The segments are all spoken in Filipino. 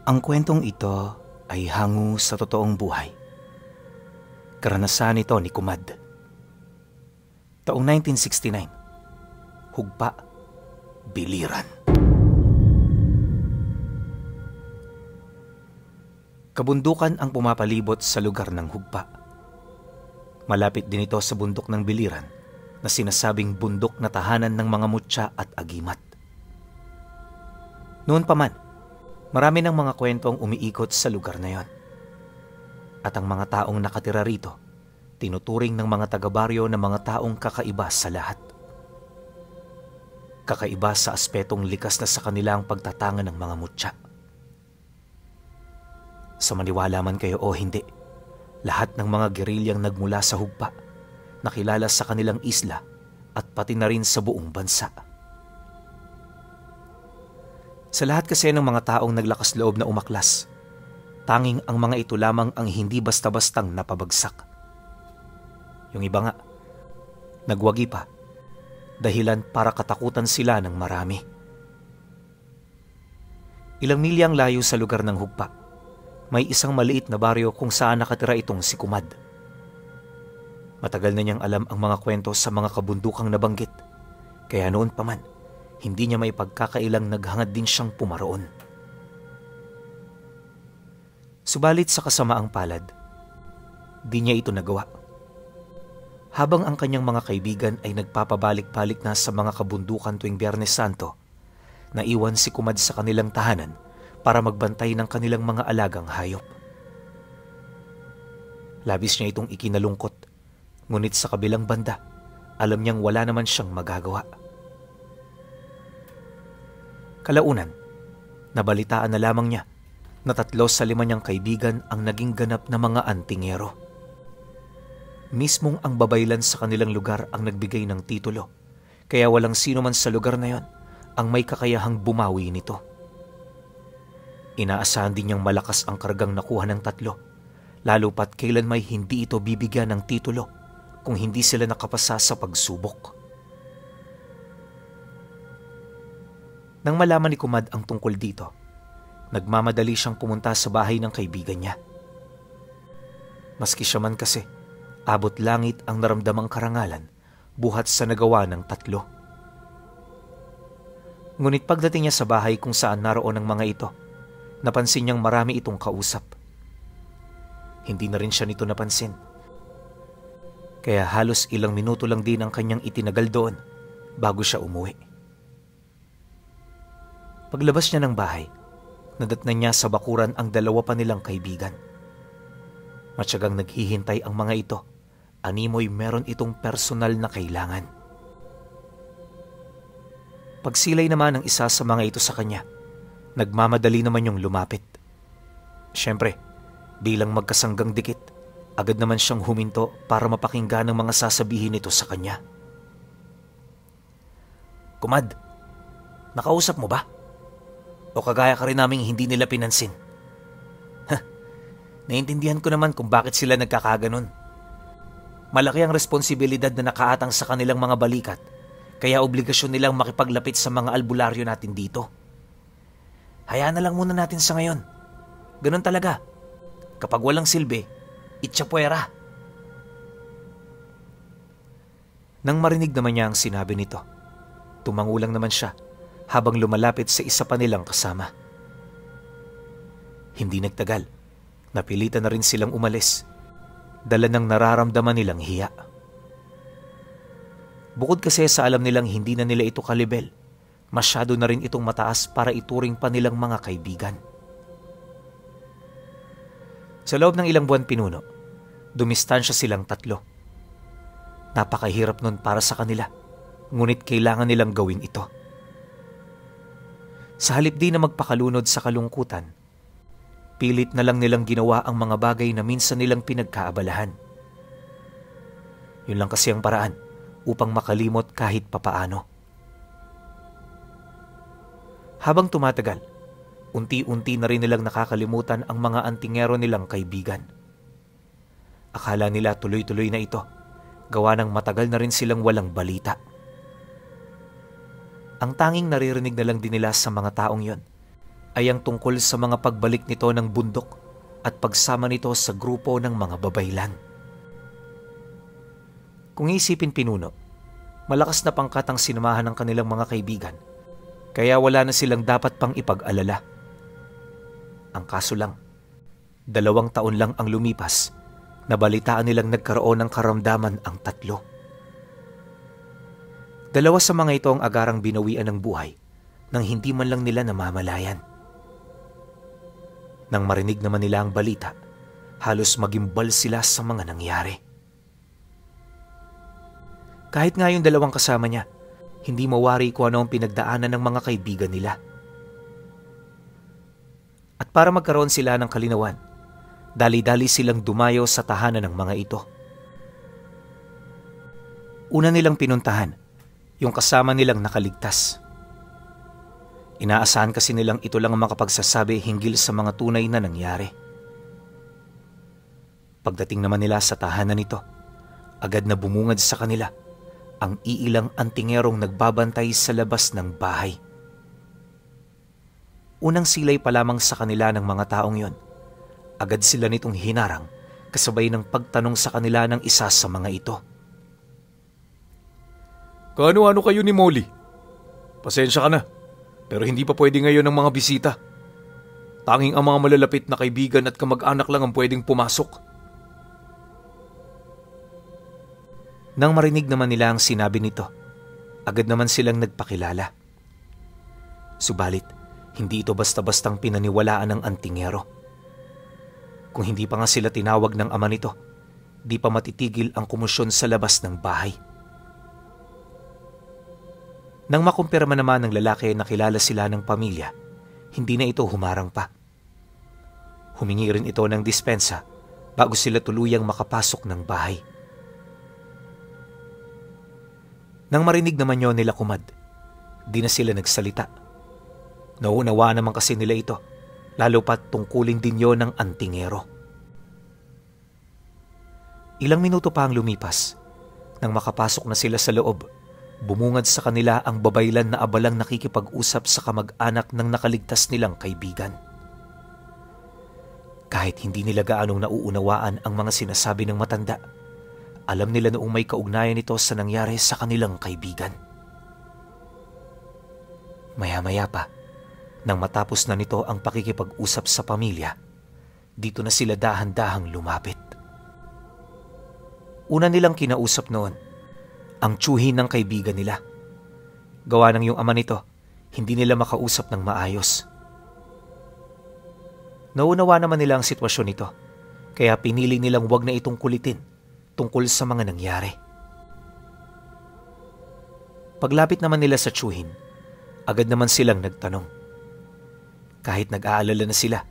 Ang kwentong ito ay hango sa totoong buhay. Karanasan ito ni Kumad. Taong 1969, Hugpa, Biliran. Kabundukan ang pumapalibot sa lugar ng Hugpa. Malapit din ito sa bundok ng Biliran na sinasabing bundok na tahanan ng mga mutya at agimat. Noon pa man, marami ng mga kwentong umiikot sa lugar na yon. At ang mga taong nakatira rito, tinuturing ng mga taga-baryo na mga taong kakaiba sa lahat. Kakaiba sa aspetong likas na sa kanila ang pagtatanga ng mga mutya. Sa maniwala man kayo o hindi, lahat ng mga gerilyang nagmula sa Hugpa, nakilala sa kanilang isla at pati na rin sa buong bansa. Sa lahat kasi ng mga taong naglakas loob na umaklas, tanging ang mga ito lamang ang hindi basta-bastang napabagsak. Yung iba nga, nagwagi pa, dahilan para katakutan sila ng marami. Ilang milyang layo sa lugar ng Hugpa, may isang maliit na baryo kung saan nakatira itong si Kumad. Matagal na niyang alam ang mga kwento sa mga kabundukang nabanggit, kaya noon pa man, hindi niya may pagkakailang naghangad din siyang pumaroon. Subalit sa kasamaang palad, di niya ito nagawa. Habang ang kanyang mga kaibigan ay nagpapabalik-balik na sa mga kabundukan tuwing Biyernes Santo, naiwan si Kumad sa kanilang tahanan para magbantay ng kanilang mga alagang hayop. Labis niya itong ikinalungkot, ngunit sa kabilang banda, alam niyang wala naman siyang magagawa. Kalaunan, nabalitaan na lamang niya na 3 sa 5 niyang kaibigan ang naging ganap na mga antingero. Mismong ang babaylan sa kanilang lugar ang nagbigay ng titulo, kaya walang sino man sa lugar na yon ang may kakayahang bumawi nito. Inaasahan din niyang malakas ang kargang nakuha ng 3, lalo pat kailan may hindi ito bibigyan ng titulo kung hindi sila nakapasa sa pagsubok. Nang malaman ni Kumad ang tungkol dito, nagmamadali siyang pumunta sa bahay ng kaibigan niya. Maski siya man kasi, abot langit ang naramdamang karangalan buhat sa nagawa ng 3. Ngunit pagdating niya sa bahay kung saan naroon ang mga ito, napansin niyang marami itong kausap. Hindi na rin siya nito napansin. Kaya halos ilang minuto lang din ang kanyang itinagal doon bago siya umuwi. Paglabas niya ng bahay, nadatnan niya sa bakuran ang 2 pa nilang kaibigan. Matyagang naghihintay ang mga ito, animoy meron itong personal na kailangan. Pagsilay naman ng isa sa mga ito sa kanya, nagmamadali naman yung lumapit. Siyempre, bilang magkasanggang dikit, agad naman siyang huminto para mapakinggan ang mga sasabihin nito sa kanya. Kumad, nakausap mo ba? O kagaya ka rin naming hindi nila pinansin? Naiintindihan ko naman kung bakit sila nagkakaganon. Malaki ang responsibilidad na nakaatang sa kanilang mga balikat, kaya obligasyon nilang makipaglapit sa mga albularyo natin dito. Hayaan na lang muna natin sa ngayon. Ganon talaga. Kapag walang silbi, itsapuera. Nang marinig naman niya ang sinabi nito, tumangulang naman siya habang lumalapit sa isa pa nilang kasama. Hindi nagtagal, napilitan na rin silang umalis, dala ng nararamdaman nilang hiya. Bukod kasi sa alam nilang hindi na nila ito kalibel, masyado na rin itong mataas para ituring pa nilang mga kaibigan. Sa loob ng ilang buwan pinuno, dumistansya silang 3. Napakahirap nun para sa kanila, ngunit kailangan nilang gawin ito. Sa halip di na magpakalunod sa kalungkutan, pilit na lang nilang ginawa ang mga bagay na minsan nilang pinagkaabalahan. Yun lang kasi ang paraan upang makalimot kahit papaano. Habang tumatagal, unti-unti na rin nilang nakakalimutan ang mga antingero nilang kaibigan. Akala nila tuloy-tuloy na ito, gawa ng matagal na rin silang walang balita. Ang tanging naririnig na lang din nila sa mga taong yon ay ang tungkol sa mga pagbalik nito ng bundok at pagsama nito sa grupo ng mga babaylan. Kung isipin pinuno, malakas na pangkat ang sinamahan ng kanilang mga kaibigan, kaya wala na silang dapat pang ipag-alala. Ang kaso lang, 2 taon lang ang lumipas, nabalitaan nilang nagkaroon ng karamdaman ang 3. 2 sa mga ito ang agarang binawian ng buhay nang hindi man lang nila namamalayan. Nang marinig naman nila ang balita, halos magimbal sila sa mga nangyari. Kahit nga yung 2 kasama niya, hindi mawari kung ano ang pinagdaanan ng mga kaibigan nila. At para magkaroon sila ng kalinawan, dali-dali silang dumayo sa tahanan ng mga ito. Una nilang pinuntahan, yung kasama nilang nakaligtas. Inaasahan kasi nilang ito lang ang makapagsasabi hinggil sa mga tunay na nangyari. Pagdating naman nila sa tahanan nito, agad na bumungad sa kanila ang iilang antingerong nagbabantay sa labas ng bahay. Unang silay pa lamang sa kanila ng mga taong yon, agad sila nitong hinarang kasabay ng pagtanong sa kanila ng isa sa mga ito. Kaano-ano kayo ni Molly? Pasensya ka na, pero hindi pa pwede ngayon ang mga bisita. Tanging ang mga malalapit na kaibigan at kamag-anak lang ang pwedeng pumasok. Nang marinig naman nila ang sinabi nito, agad naman silang nagpakilala. Subalit, hindi ito basta-bastang pinaniwalaan ng antingero. Kung hindi pa nga sila tinawag ng ama nito, di pa matitigil ang komosyon sa labas ng bahay. Nang makumpirma naman ng lalaki na kilala sila ng pamilya, hindi na ito humarang pa. Humingi rin ito ng dispensa bago sila tuluyang makapasok ng bahay. Nang marinig naman yon nila Kumad, di na sila nagsalita. Nauunawa naman kasi nila ito, lalo pat tungkulin din yon ng antingero. Ilang minuto pa ang lumipas. Nang makapasok na sila sa loob, bumungad sa kanila ang babaylan na abalang nakikipag-usap sa kamag-anak ng nakaligtas nilang kaibigan. Kahit hindi nila gaanong nauunawaan ang mga sinasabi ng matanda, alam nila noong may kaugnayan ito sa nangyari sa kanilang kaibigan. Maya-maya pa, nang matapos na nito ang pakikipag-usap sa pamilya, dito na sila dahan-dahang lumapit. Una nilang kinausap noon ang tiyuhin ng kaibigan nila. Gawa ng yung ama nito, hindi nila makausap ng maayos. Naunawa naman nila ang sitwasyon nito, kaya pinili nilang wag na itong kulitin tungkol sa mga nangyari. Paglapit naman nila sa tiyuhin, agad naman silang nagtanong. Kahit nag-aalala na sila,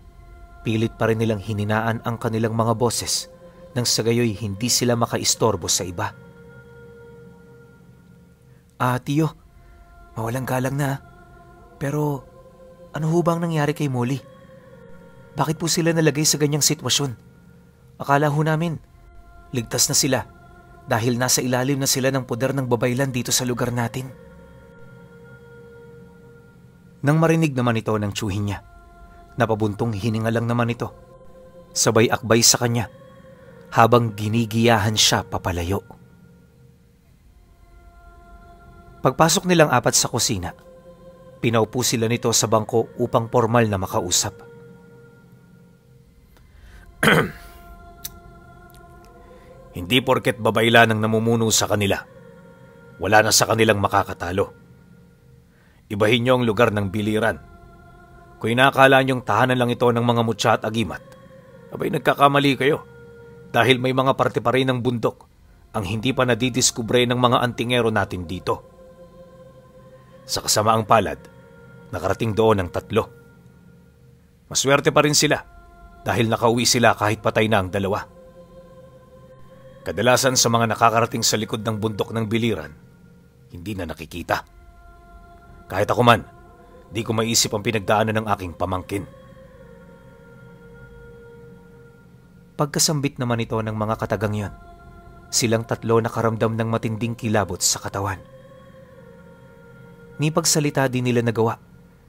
pilit pa rin nilang hininaan ang kanilang mga boses nang sa gayoy hindi sila makaistorbo sa iba. Tiyo, mawalang galang na. Pero ano ho bang nangyari kay Molly? Bakit po sila nalagay sa ganyang sitwasyon? Akala ho namin, ligtas na sila dahil nasa ilalim na sila ng poder ng babaylan dito sa lugar natin. Nang marinig naman ito ng tiyuhin niya, napabuntong hininga lang naman ito. Sabay akbay sa kanya habang ginigiyahan siya papalayo. Pagpasok nilang apat sa kusina, pinaupo sila nito sa bangko upang formal na makausap. Hindi porket babaylan ang namumuno sa kanila, wala na sa kanilang makakatalo. Ibahin niyo ang lugar ng biliran. Kung inakala niyong tahanan lang ito ng mga mutya at agimat, abay nagkakamali kayo. Dahil may mga parte pa rin ng bundok ang hindi pa nadidiskubre ng mga antingero natin dito. Sa kasamaang palad, nakarating doon ang 3. Maswerte pa rin sila dahil nakauwi sila kahit patay na ang 2. Kadalasan sa mga nakakarating sa likod ng bundok ng biliran, hindi na nakikita. Kahit ako man, di ko maisip ang pinagdaanan ng aking pamangkin. Pagkasambit naman ito ng mga katagang yon, silang 3 nakaramdam ng matinding kilabot sa katawan. Ni pagsalita din nila nagawa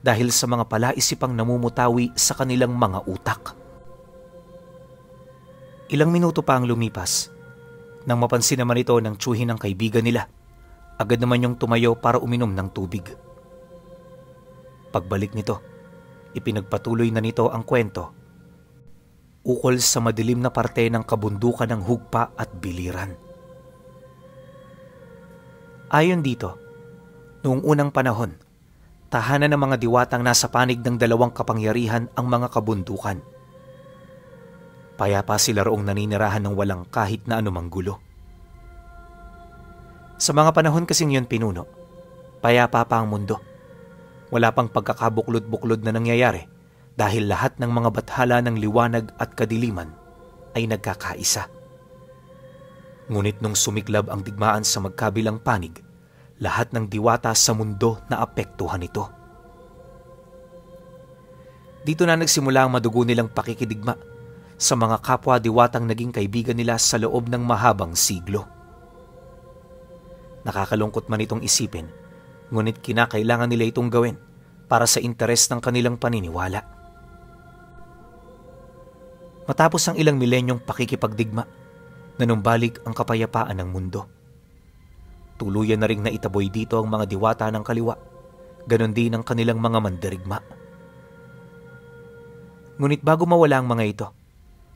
dahil sa mga palaisipang namumutawi sa kanilang mga utak. Ilang minuto pa ang lumipas. Nang mapansin naman ito ng tiyuhin ng kaibigan nila, agad naman yung tumayo para uminom ng tubig. Pagbalik nito, ipinagpatuloy na nito ang kwento ukol sa madilim na parte ng kabundukan ng Hugpa at Biliran. Ayon dito, noong unang panahon, tahanan ng mga diwatang nasa panig ng dalawang kapangyarihan ang mga kabundukan. Payapa sila roong naninirahan ng walang kahit na anumang gulo. Sa mga panahon kasing yun pinuno, payapa pa ang mundo. Wala pang pagkakabuklod-buklod na nangyayari dahil lahat ng mga bathala ng liwanag at kadiliman ay nagkakaisa. Ngunit nung sumiklab ang digmaan sa magkabilang panig, lahat ng diwata sa mundo na apektuhan ito. Dito na nagsimula ang madugo nilang pakikidigma sa mga kapwa diwatang naging kaibigan nila sa loob ng mahabang siglo. Nakakalungkot man itong isipin, ngunit kinakailangan nila itong gawin para sa interes ng kanilang paniniwala. Matapos ang ilang milenyong pakikipagdigma, nanumbalik ang kapayapaan ng mundo. Tuluyan na ring naitaboy dito ang mga diwata ng kaliwa, ganon din ang kanilang mga mandirigma. Ngunit bago mawala ang mga ito,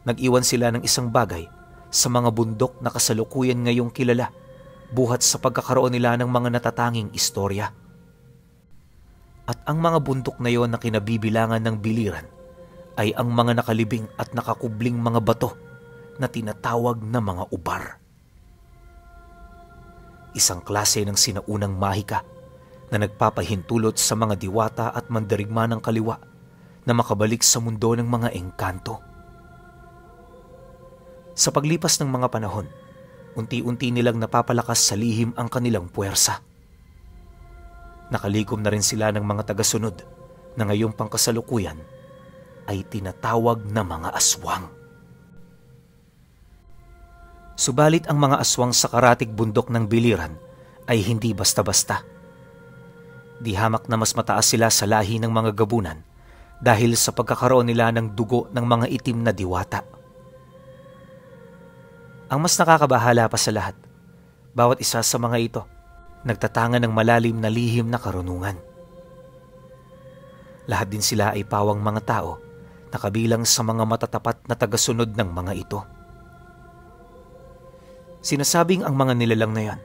nag-iwan sila ng isang bagay sa mga bundok na kasalukuyan ngayong kilala buhat sa pagkakaroon nila ng mga natatanging istorya. At ang mga bundok na yon na kinabibilangan ng Biliran ay ang mga nakalibing at nakakubling mga bato na tinatawag na mga ubar. Isang klase ng sinaunang mahika na nagpapahintulot sa mga diwata at mandirigma ng kaliwa na makabalik sa mundo ng mga engkanto. Sa paglipas ng mga panahon, unti-unti nilang napapalakas sa lihim ang kanilang puwersa. Nakalikom na rin sila ng mga tagasunod na ngayong pangkasalukuyan ay tinatawag na mga aswang. Subalit ang mga aswang sa karatig bundok ng Biliran ay hindi basta-basta. Di hamak na mas mataas sila sa lahi ng mga gabunan dahil sa pagkakaroon nila ng dugo ng mga itim na diwata. Ang mas nakakabahala pa sa lahat, bawat isa sa mga ito nagtatanga ng malalim na lihim na karunungan. Lahat din sila ay pawang mga tao na kabilang sa mga matatapat na tagasunod ng mga ito. Sinasabing ang mga nilalang na yan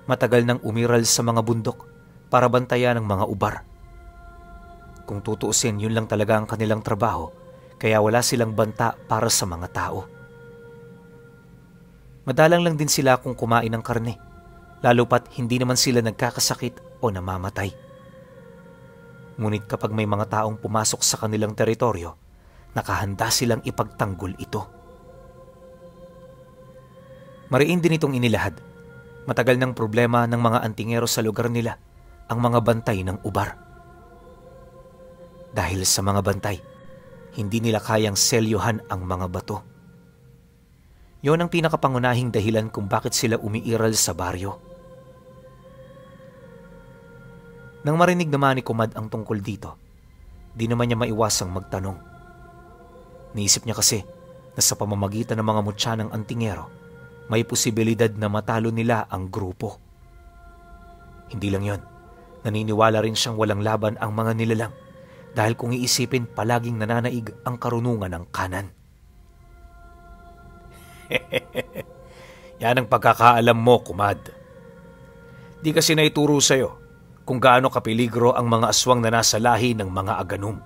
matagal nang umiral sa mga bundok para bantayan ang mga ubar. Kung tutuusin, yun lang talaga ang kanilang trabaho, kaya wala silang banta para sa mga tao. Madalang lang din sila kung kumain ng karne, lalo pat hindi naman sila nagkakasakit o namamatay. Ngunit kapag may mga taong pumasok sa kanilang teritoryo, nakahanda silang ipagtanggol ito. Mariin din itong inilahad. Matagal ng problema ng mga antingero sa lugar nila ang mga bantay ng ubar. Dahil sa mga bantay, hindi nila kayang selyuhan ang mga bato. Yon ang pinakapangunahing dahilan kung bakit sila umiiral sa baryo. Nang marinig naman ni Kumad ang tungkol dito, di naman niya maiwasang magtanong. Niisip niya kasi na sa pamamagitan ng mga mutya ng antingero, may posibilidad na matalo nila ang grupo. Hindi lang yon, naniniwala rin siyang walang laban ang mga nilalang dahil kung iisipin palaging nananaig ang karunungan ng kanan. Yan ang pagkakaalam mo, Kumad. Di kasi naituro sa'yo kung gaano kapeligro ang mga aswang na nasa lahi ng mga aganum.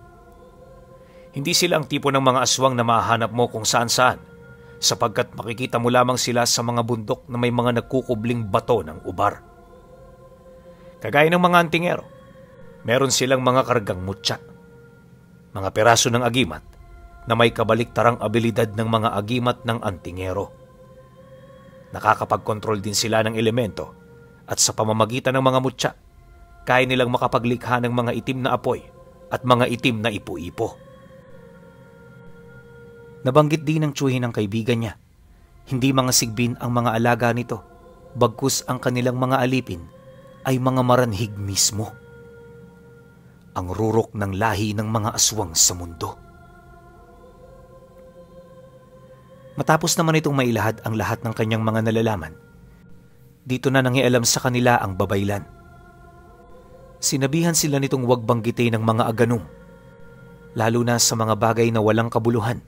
Hindi sila ang tipo ng mga aswang na mahanap mo kung saan-saan, sapagkat makikita mo lamang sila sa mga bundok na may mga nagkukubling bato ng ubar. Kagaya ng mga antingero, meron silang mga kargang mutya, mga peraso ng agimat na may kabaliktarang abilidad ng mga agimat ng antingero. Nakakapagkontrol din sila ng elemento at sa pamamagitan ng mga mutya, kaya nilang makapaglikha ng mga itim na apoy at mga itim na ipo-ipo. Nabanggit din ng tiyuhin ng kaibigan niya, hindi mga sigbin ang mga alaga nito, bagkus ang kanilang mga alipin ay mga maranhig mismo. ang rurok ng lahi ng mga aswang sa mundo. Matapos naman itong mailahad ang lahat ng kanyang mga nalalaman, dito na nangialam sa kanila ang babaylan. Sinabihan sila nitong huwag banggitin ng mga aganong, lalo na sa mga bagay na walang kabuluhan,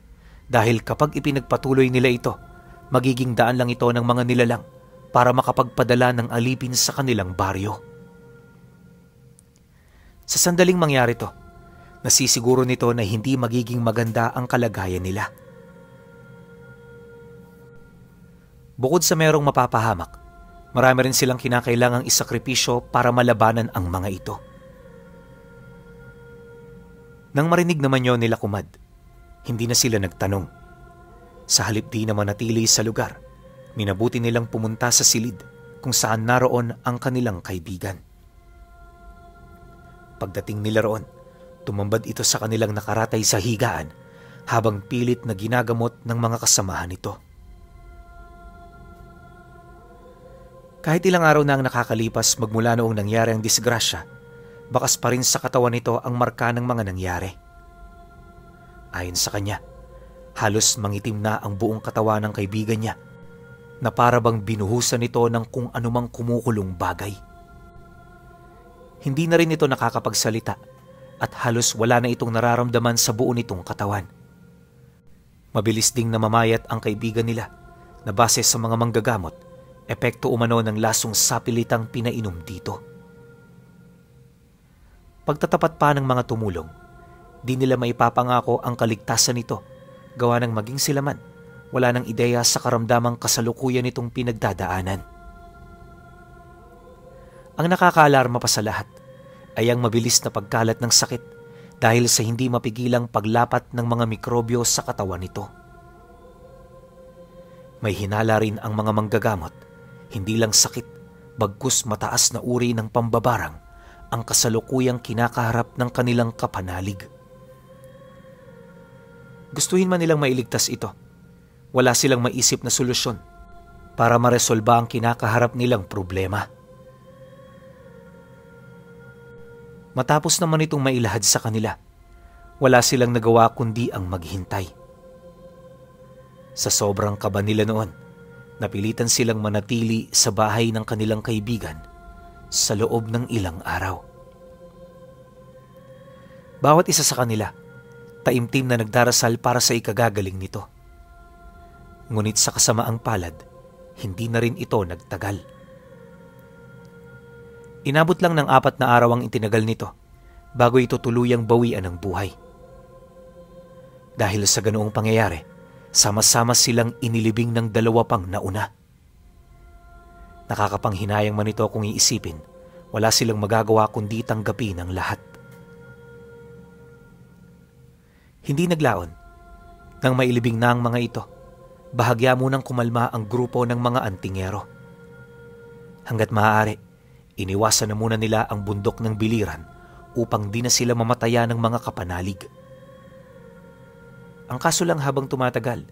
dahil kapag ipinagpatuloy nila ito, magiging daan lang ito ng mga nilalang para makapagpadala ng alipin sa kanilang baryo. Sa sandaling mangyari to, nasisiguro nito na hindi magiging maganda ang kalagayan nila. Bukod sa merong mapapahamak, marami rin silang kinakailangang isakripisyo para malabanan ang mga ito. Nang marinig naman yon nila Kumad, hindi na sila nagtanong. Sa halip di na manatili sa lugar, minabuti nilang pumunta sa silid kung saan naroon ang kanilang kaibigan. Pagdating nila roon, tumambad ito sa kanilang nakaratay sa higaan habang pilit na ginagamot ng mga kasamahan nito. Kahit ilang araw na ang nakakalipas magmula noong nangyari ang disgrasya, bakas pa rin sa katawan nito ang marka ng mga nangyari. Ayon sa kanya, halos mangitim na ang buong katawan ng kaibigan niya na para bang binuhusan nito ng kung anumang kumukulong bagay. Hindi na rin ito nakakapagsalita at halos wala na itong nararamdaman sa buo nitong katawan. Mabilis ding namamayat ang kaibigan nila na base sa mga manggagamot, epekto umano ng lasong sapilitang pinainom dito. Pagtatapat pa ng mga tumulong, di nila maipapangako ang kaligtasan nito, gawa ng maging sila man, wala nang ideya sa karamdamang kasalukuyan nitong pinagdadaanan. Ang nakakaalarma pa sa lahat ay ang mabilis na pagkalat ng sakit dahil sa hindi mapigilang paglapat ng mga mikrobyo sa katawan nito. May hinala rin ang mga manggagamot, hindi lang sakit, bagkus mataas na uri ng pambabarang ang kasalukuyang kinakaharap ng kanilang kapanalig. Gustuhin man nilang mailigtas ito, wala silang maisip na solusyon para maresolba ang kinakaharap nilang problema. Matapos naman itong mailahad sa kanila, wala silang nagawa kundi ang maghintay. Sa sobrang kaba nila noon, napilitan silang manatili sa bahay ng kanilang kaibigan sa loob ng ilang araw. Bawat isa sa kanila, taimtim na nagdarasal para sa ikagagaling nito. Ngunit sa kasamaang palad, hindi na rin ito nagtagal. Inabot lang ng 4 na araw ang itinagal nito bago ito tuluyang bawian ng buhay. Dahil sa ganoong pangyayari, sama-sama silang inilibing ng 2 pang nauna. Nakakapanghinayang man ito kung iisipin, wala silang magagawa kundi tanggapin ang lahat. Hindi naglaon. Nang mailibing na ang mga ito, bahagya munang kumalma ang grupo ng mga antingero. Hanggat maaari, iniwasan na muna nila ang bundok ng biliran upang di na sila mamataya ng mga kapanalig. Ang kaso lang habang tumatagal,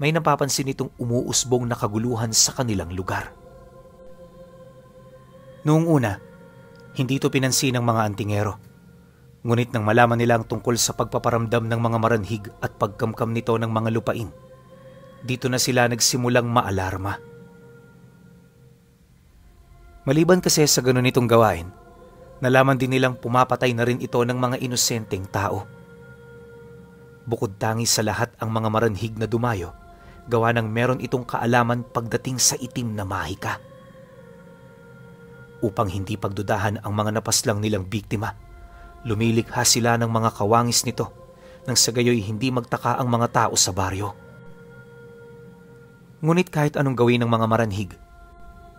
may napapansin itong umuusbong na kaguluhan sa kanilang lugar. Noong una, hindi ito pinansin ng mga antingero. Ngunit nang malaman nila ang tungkol sa pagpaparamdam ng mga maranhig at pagkamkam nito ng mga lupain, dito na sila nagsimulang maalarma. Maliban kasi sa ganun itong gawain, nalaman din nilang pumapatay na rin ito ng mga inosenteng tao. Bukod tangi sa lahat ang mga maranhig na dumayo, gawa ng meron itong kaalaman pagdating sa itim na mahika. Upang hindi pagdudahan ang mga napaslang nilang biktima, lumilikha sila ng mga kawangis nito nang sa gayoy hindi magtaka ang mga tao sa baryo. Ngunit kahit anong gawin ng mga maranhig,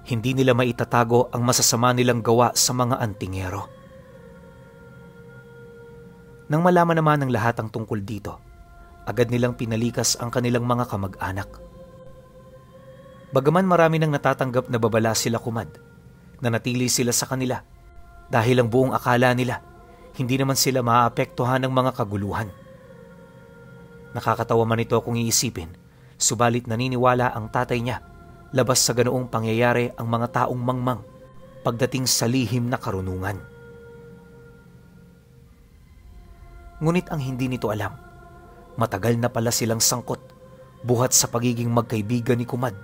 hindi nila maitatago ang masasama nilang gawa sa mga antingero. Nang malaman naman ng lahat ang tungkol dito, agad nilang pinalikas ang kanilang mga kamag-anak. Bagaman marami nang natatanggap na babala sila Kumad, nanatili sila sa kanila dahil ang buong akala nila hindi naman sila maaapektuhan ng mga kaguluhan. Nakakatawa man ito kung iisipin, subalit naniniwala ang tatay niya labas sa ganoong pangyayari ang mga taong mangmang pagdating sa lihim na karunungan. Ngunit ang hindi nito alam, matagal na pala silang sangkot buhat sa pagiging magkaibigan ni Kumad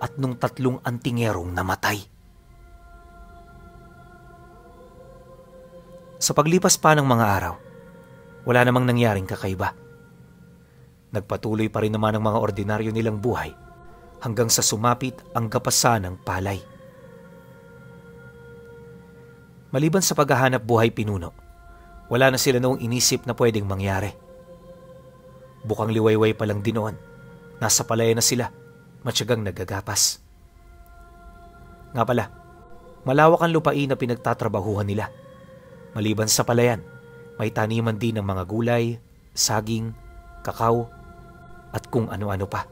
at nung 3 antingerong namatay. Sa paglipas pa ng mga araw, wala namang nangyaring kakaiba. Nagpatuloy pa rin naman ang mga ordinaryo nilang buhay hanggang sa sumapit ang gapasan ng palay. Maliban sa paghahanap buhay pinuno, wala na sila noong inisip na pwedeng mangyari. Bukang liwayway pa lang din noon, nasa palayan na sila, matyagang nagagapas. Nga pala, malawak ang lupain na pinagtatrabahuhan nila. Maliban sa palayan, may taniman din ng mga gulay, saging, kakao, at kung ano-ano pa.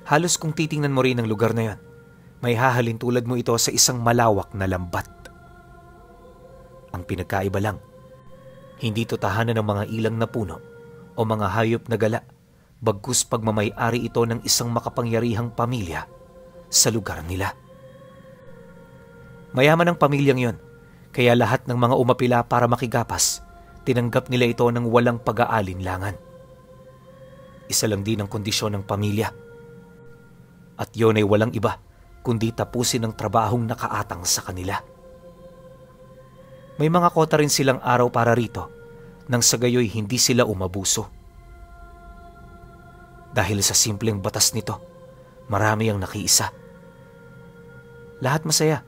Halos kung titingnan mo rin ang lugar na yon, may hahalin tulad mo ito sa isang malawak na lambat. Ang pinagkaiba lang, hindi to tahanan ng mga ilang na puno o mga hayop na gala, bagkus pagmamay-ari ito ng isang makapangyarihang pamilya sa lugar nila. Mayaman ang pamilyang yon, kaya lahat ng mga umapila para makigapas, tinanggap nila ito ng walang pag-aalinlangan. Isa lang din ang kondisyon ng pamilya. At yon ay walang iba kundi tapusin ang trabahong nakaatang sa kanila. May mga kota rin silang araw para rito nang sa gayoy hindi sila umabuso. Dahil sa simpleng batas nito, marami ang nakiisa. Lahat masaya.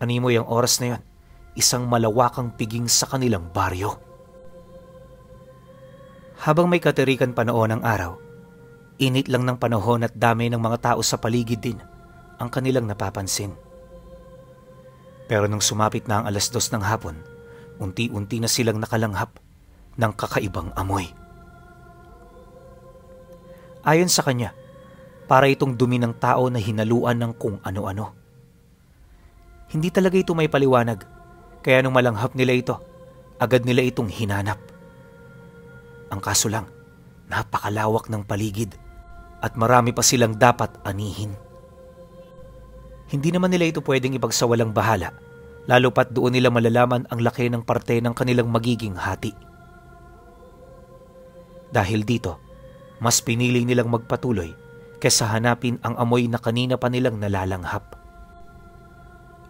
Animoy ang oras na yon, isang malawakang piging sa kanilang baryo. Habang may katirikan pa noon ang araw, init lang ng panahon at dami ng mga tao sa paligid din ang kanilang napapansin. Pero nung sumapit na ang 2:00 ng hapon, unti-unti na silang nakalanghap ng kakaibang amoy. Ayon sa kanya, para itong dumi ng tao na hinaluan ng kung ano-ano. Hindi talaga ito may paliwanag, kaya nung malanghap nila ito, agad nila itong hinanap. Ang kaso lang, napakalawak ng paligid at marami pa silang dapat anihin. Hindi naman nila ito pwedeng ipagsawalang bahala, lalo pat doon nila malalaman ang laki ng parte ng kanilang magiging hati. Dahil dito, mas pinili nilang magpatuloy kaysa hanapin ang amoy na kanina pa nilang nalalanghap.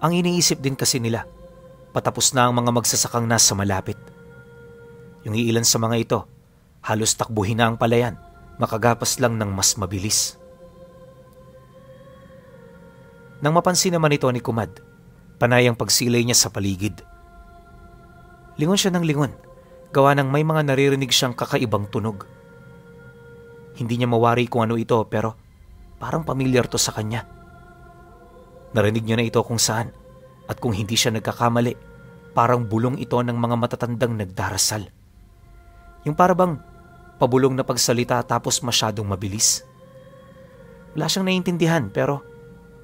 Ang iniisip din kasi nila, patapos na ang mga magsasakang nasa malapit. Yung iilan sa mga ito, halos takbuhin na ang palayan, makagapas lang ng mas mabilis. Nang mapansin naman ito ni Kumad, panay ang pagsilay niya sa paligid. Lingon siya ng lingon, gawa ng may mga naririnig siyang kakaibang tunog. Hindi niya mawari kung ano ito pero parang pamilyar to sa kanya. Narinig niya na ito kung saan at kung hindi siya nagkakamali, parang bulong ito ng mga matatandang nagdarasal. Yung parabang pabulong na pagsalita tapos masyadong mabilis. Wala siyang naiintindihan pero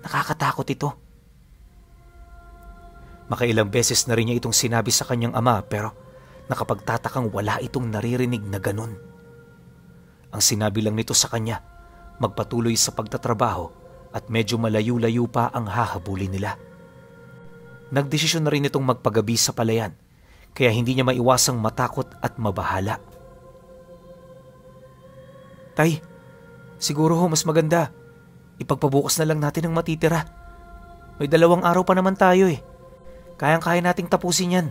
nakakatakot ito. Makailang beses na rin niya itong sinabi sa kanyang ama pero nakapagtatakang wala itong naririnig na ganun. Ang sinabi lang nito sa kanya, magpatuloy sa pagtatrabaho at medyo malayo-layo pa ang hahabulin nila. Nagdesisyon na rin itong magpagabi sa palayan, kaya hindi niya maiwasang matakot at mabahala. Tay, siguro ho mas maganda. Ipagpabukas na lang natin ang matitira. May 2 araw pa naman tayo eh. Kayang-kaya nating tapusin yan.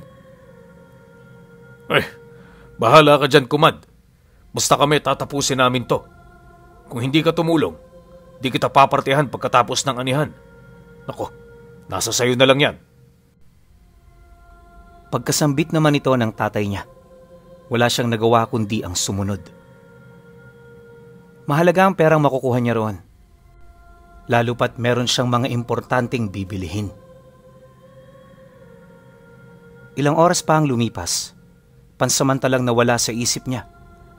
Bahala ka dyan, Kumad. Basta kami tatapusin namin to. Kung hindi ka tumulong, di kita papartihan pagkatapos ng anihan. Nako, nasa sayo na lang yan. Pagkasambit naman ito ng tatay niya, wala siyang nagawa kundi ang sumunod. Mahalaga ang perang makukuha niya roon. Lalo pat meron siyang mga importanteng bibilihin. Ilang oras pa ang lumipas, pansamantalang nawala sa isip niya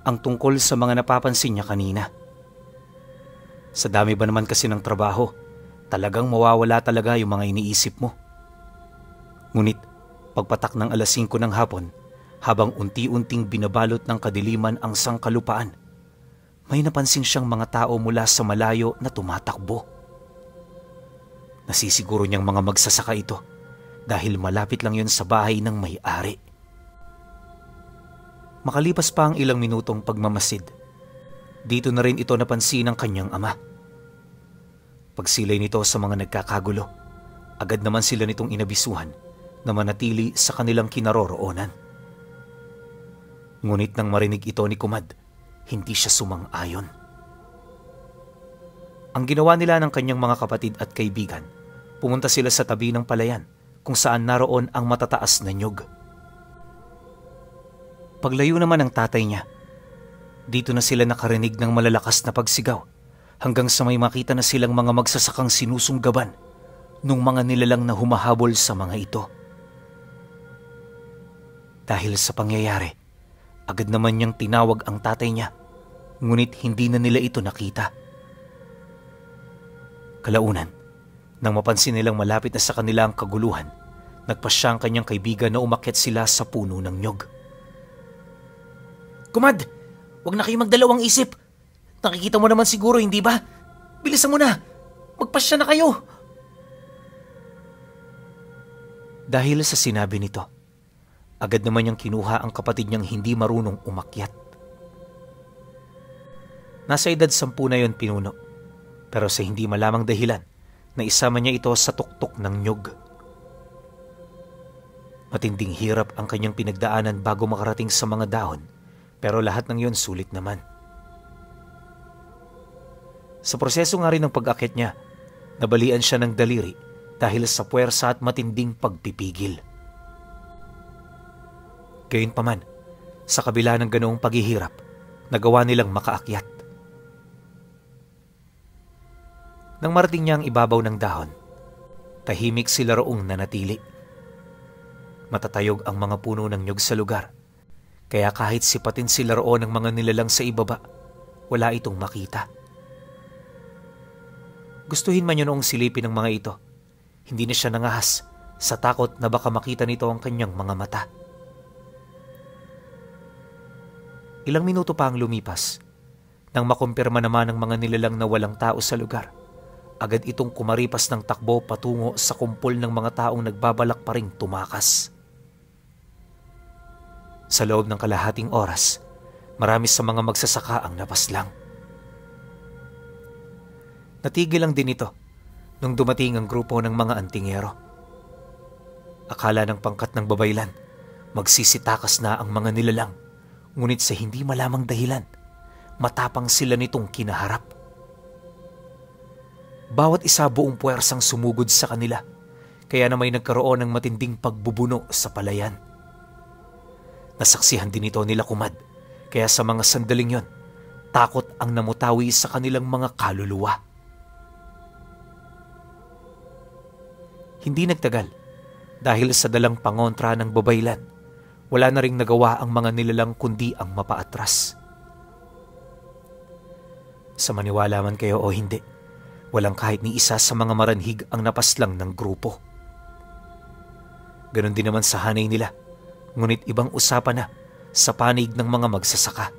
ang tungkol sa mga napapansin niya kanina. Sa dami ba naman kasi ng trabaho, talagang mawawala talaga yung mga iniisip mo. Ngunit pagpatak ng 5:00 ng hapon, habang unti-unting binabalot ng kadiliman ang sangkalupaan, may napansin siyang mga tao mula sa malayo na tumatakbo. Nasisiguro niyang mga magsasaka ito dahil malapit lang yun sa bahay ng may-ari. Makalipas pa ang ilang minutong pagmamasid, dito na rin ito napansin ng kanyang ama. Pagsilay nito sa mga nagkakagulo, agad naman sila nitong inabisuhan na manatili sa kanilang kinaroroonan. Ngunit nang marinig ito ni Kumad, hindi siya sumang-ayon. Ang ginawa nila ng kanyang mga kapatid at kaibigan, pumunta sila sa tabi ng palayan kung saan naroon ang matataas na nyog. Paglayo naman ng tatay niya, dito na sila nakarinig ng malalakas na pagsigaw hanggang sa may makita na silang mga magsasakang sinusunggaban nung mga nilalang na humahabol sa mga ito. Dahil sa pangyayari, agad naman niyang tinawag ang tatay niya, ngunit hindi na nila ito nakita. Kalaunan, nang mapansin nilang malapit na sa kanila ang kaguluhan, nagpasya ang kanyang kaibigan na umakyat sila sa puno ng nyog. "Kumad, wag na kayo magdalawang isip. Nakikita mo naman siguro, hindi ba? Bilisan mo na! Magpasya na kayo!" Dahil sa sinabi nito, agad naman niyang kinuha ang kapatid niyang hindi marunong umakyat. Nasa edad 10 na yon pinuno, pero sa hindi malamang dahilan, naisama niya ito sa tuktok ng nyog. Matinding hirap ang kanyang pinagdaanan bago makarating sa mga dahon, pero lahat ng yon sulit naman. Sa proseso nga rin ng pag-akyat niya, nabalian siya ng daliri dahil sa puwersa at matinding pagpipigil. Gayunpaman, sa kabila ng ganoong paghihirap, nagawa nilang makaakyat. Nang marating niya ang ibabaw ng dahon, tahimik sila roong nanatili. Matatayog ang mga puno ng nyog sa lugar, kaya kahit sipatin sila roon ng mga nilalang sa ibaba, wala itong makita. Gustuhin man yun noong silipin ng mga ito, hindi na siya nangahas sa takot na baka makita nito ang kanyang mga mata. Ilang minuto pa ang lumipas, nang makumpirma naman ng mga nilalang na walang tao sa lugar, agad itong kumaripas ng takbo patungo sa kumpol ng mga taong nagbabalak pa ring tumakas. Sa loob ng kalahating oras, marami sa mga magsasaka ang napaslang. Natigil lang din ito nung dumating ang grupo ng mga antingero. Akala ng pangkat ng babaylan, magsisitakas na ang mga nilalang, ngunit sa hindi malamang dahilan, matapang sila nitong kinaharap. Bawat isa buong puwersang sumugod sa kanila, kaya na may nagkaroon ng matinding pagbubuno sa palayan. Nasaksihan din ito nila Kumad, kaya sa mga sandaling yon, takot ang namutawi sa kanilang mga kaluluwa. Hindi nagtagal, dahil sa dalang pangontra ng babaylan, wala na ring nagawa ang mga nilalang kundi ang mapaatras. Sa maniwala man kayo o hindi, walang kahit ni isa sa mga maranhig ang napaslang ng grupo. Ganon din naman sa hanay nila, ngunit ibang usapan na sa panig ng mga magsasaka.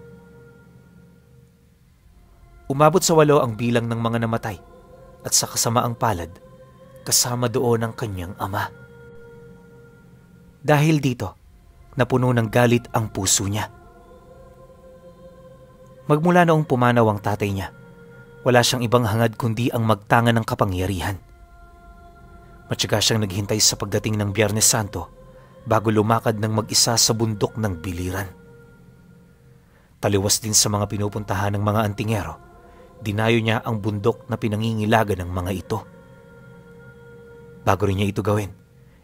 Umabot sa 8 ang bilang ng mga namatay at sa kasamaang palad, kasama doon ang kanyang ama. Dahil dito, napuno ng galit ang puso niya. Magmula noong pumanaw ang tatay niya, wala siyang ibang hangad kundi ang magtangan ng kapangyarihan. Matyaga siyang naghintay sa pagdating ng Biyernes Santo bago lumakad ng mag-isa sa bundok ng biliran. Taliwas din sa mga pinupuntahan ng mga antingero, dinayo niya ang bundok na pinangingilagan ng mga ito. Bago rin niya ito gawin,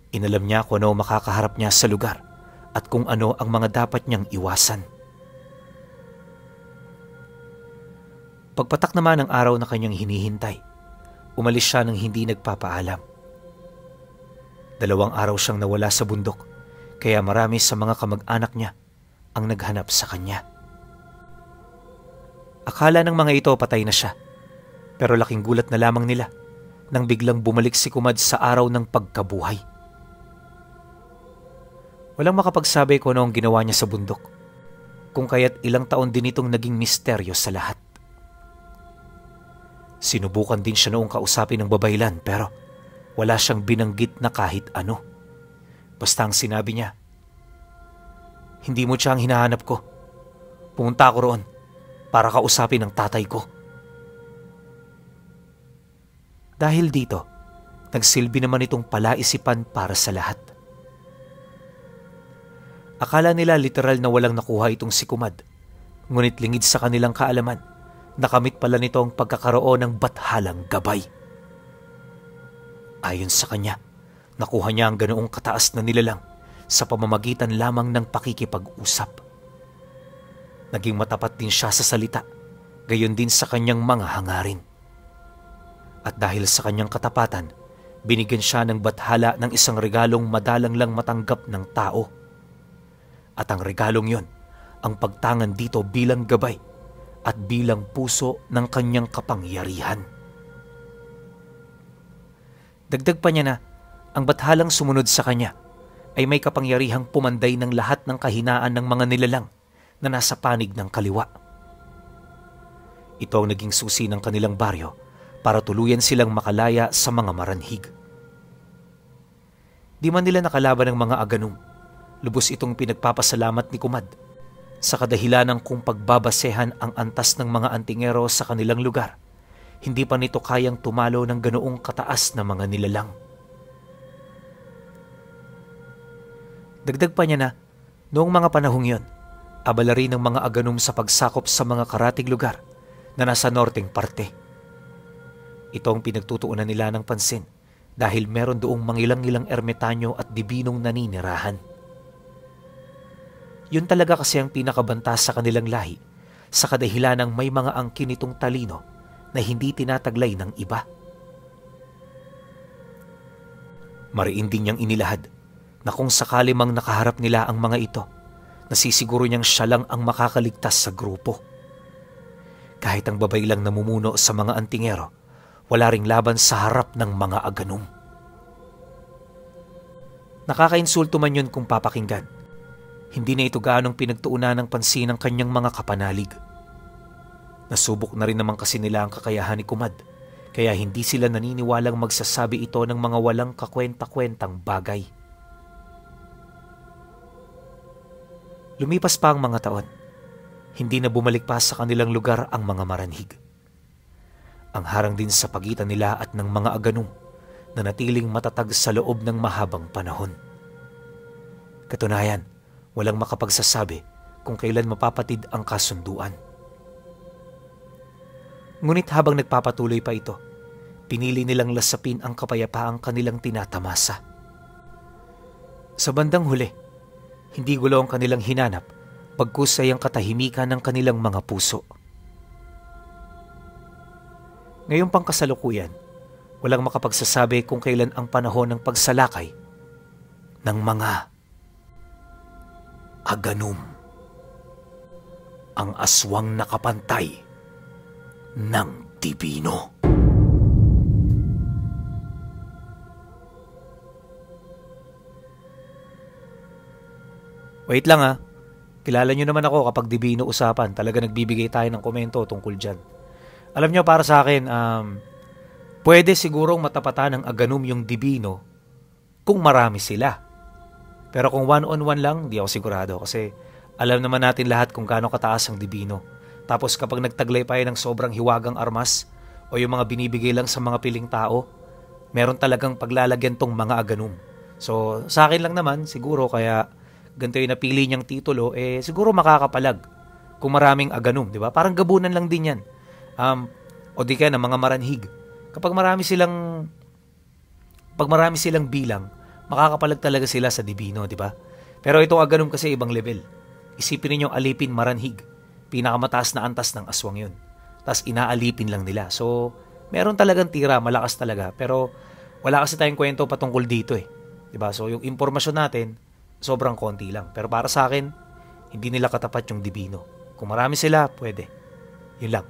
inalam niya kung ano makakaharap niya sa lugar at kung ano ang mga dapat niyang iwasan. Pagpatak naman ng araw na kanyang hinihintay, umalis siya nang hindi nagpapaalam. 2 araw siyang nawala sa bundok, kaya marami sa mga kamag-anak niya ang naghanap sa kanya. Akala ng mga ito patay na siya, pero laking gulat na lamang nila nang biglang bumalik si Kumad sa araw ng pagkabuhay. Walang makapagsabi kung ano ang ginawa niya sa bundok, kung kaya't ilang taon din itong naging misteryo sa lahat. Sinubukan din siya noong kausapin ng babaylan pero wala siyang binanggit na kahit ano. Basta ang sinabi niya, "Hindi mo siya ang hinahanap ko. Pumunta ako roon para kausapin ang tatay ko. Dahil dito, nagsilbi naman itong palaisipan para sa lahat. Akala nila literal na walang nakuha itong si Kumad, ngunit lingid sa kanilang kaalaman, nakamit pala nito ang pagkakaroon ng bathalang gabay. Ayon sa kanya, nakuha niya ang ganoong kataas na nilalang sa pamamagitan lamang ng pakikipag-usap. Naging matapat din siya sa salita, gayon din sa kanyang mga hangarin. At dahil sa kanyang katapatan, binigyan siya ng bathala ng isang regalong madalang lang matanggap ng tao. At ang regalong yon, ang pagtangan dito bilang gabay at bilang puso ng kanyang kapangyarihan. Dagdag pa niya na, ang bathalang sumunod sa kanya ay may kapangyarihang pumanday ng lahat ng kahinaan ng mga nilalang na nasa panig ng kaliwa. Ito ang naging susi ng kanilang baryo para tuluyan silang makalaya sa mga maranhig. Di man nila nakalaban ng mga aganum, lubos itong pinagpapasalamat ni Kumad sa kadahilanang kung pagbabasehan ang antas ng mga antingero sa kanilang lugar, hindi pa nito kayang tumalo ng ganoong kataas na mga nilalang. Dagdag pa niya na, noong mga panahong yon, abala rin ng mga aganum sa pagsakop sa mga karatig lugar na nasa norteng parte. Ito ang pinagtutuunan nila ng pansin dahil meron doong mangilang-ilang ermitanyo at dibinong naninirahan. Yun talaga kasi ang pinakabanta sa kanilang lahi sa kadahilanang may mga angkin itong talino na hindi tinataglay ng iba. Mariin din niyang inilahad na kung sakali mang nakaharap nila ang mga ito, nasisiguro niyang siya lang ang makakaligtas sa grupo. Kahit ang babay lang namumuno sa mga antingero, wala ring laban sa harap ng mga aganum. Nakakainsulto man yun kung papakinggan. Hindi na ito gaanong pinagtuunan ng pansin ng kanyang mga kapanalig. Nasubok na rin naman kasi nila ang kakayahan ni Kumad, kaya hindi sila naniniwalang magsasabi ito ng mga walang kakwenta-kwentang bagay. Lumipas pa ang mga taon. Hindi na bumalik pa sa kanilang lugar ang mga maranhig. Ang harang din sa pagitan nila at ng mga aganum na natiling matatag sa loob ng mahabang panahon. Katunayan, walang makapagsasabi kung kailan mapapatid ang kasunduan. Ngunit habang nagpapatuloy pa ito, pinili nilang lasapin ang kapayapaang kanilang tinatamasa. Sa bandang huli, hindi gulo ang kanilang hinanap, pagkus ay ang katahimikan ng kanilang mga puso. Ngayong pangkasalukuyan, walang makapagsasabi kung kailan ang panahon ng pagsalakay ng mga aganum, ang aswang nakapantay ng dibino. Wait lang ha. Kilala nyo naman ako kapag dibino usapan. Talaga nagbibigay tayo ng komento tungkol dyan. Alam nyo, para sa akin, pwede sigurong matapatan ng aganum yung dibino kung marami sila. Pero kung one-on-one lang, di ako sigurado. Kasi alam naman natin lahat kung gaano kataas ang dibino. Tapos kapag nagtaglay pa ng sobrang hiwagang armas o yung mga binibigay lang sa mga piling tao, meron talagang paglalagyan tong mga aganum. So sa akin lang naman, siguro kaya ganito yung napili niyang titulo, siguro makakapalag kung maraming aganum, di ba? Parang gabunan lang din yan. O di kaya na mga maranhig. Kapag marami silang bilang, makakapalag talaga sila sa dibino, di ba? Pero itong aganum kasi ibang level. Isipin ninyong alipin maranhig. Pinakamataas na antas ng aswang yun. Tapos inaalipin lang nila. So, meron talagang tira, malakas talaga. Pero wala kasi tayong kwento patungkol dito eh. Di ba? So, yung impormasyon natin, sobrang konti lang. Pero para sa akin, hindi nila katapat yung dibino. Kung marami sila, pwede. Yun lang.